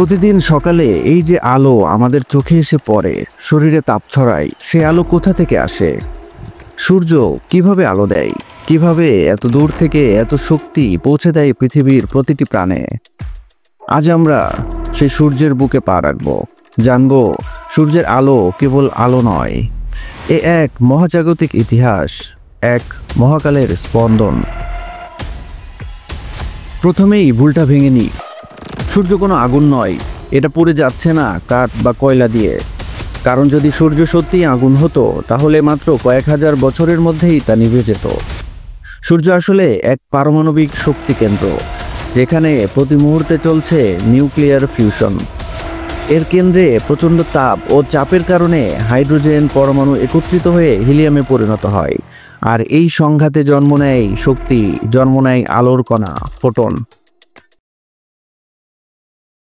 প্রতিদিন সকালে এই যে আলো আমাদের চোখে এসে পড়ে, শরীরে তাপ ছড়ায়, সে আলো কোথা থেকে আসে? সূর্য কিভাবে আলো দেয়? কিভাবে এত দূর থেকে এত শক্তি পৌঁছে দেয় পৃথিবীর প্রতিটি প্রাণে? আজ আমরা সেই সূর্যের বুকে পা রাখবো, জানবো সূর্যের আলো কেবল আলো নয়, এ এক মহাজাগতিক ইতিহাস, এক মহাকালের স্পন্দন। প্রথমেই ভুলটা ভেঙে নিই, সূর্য কোনো আগুন নয়, এটা পুড়ে যাচ্ছে না কাঠ বা কয়লা দিয়ে। কারণ যদি সূর্য সত্যিই আগুন হতো তাহলে মাত্র কয়েক হাজার বছরের মধ্যেই তা নিভে যেত। সূর্য আসলে এক পারমাণবিক শক্তি কেন্দ্র, যেখানে প্রতি মুহূর্তে চলছে নিউক্লিয়ার ফিউশন। এর কেন্দ্রে প্রচণ্ড তাপ ও চাপের কারণে হাইড্রোজেন পরমাণু একত্রিত হয়ে হিলিয়ামে পরিণত হয়, আর এই সংঘাতে জন্ম নেয় শক্তি, জন্ম নেয় আলোর কণা, ফোটন।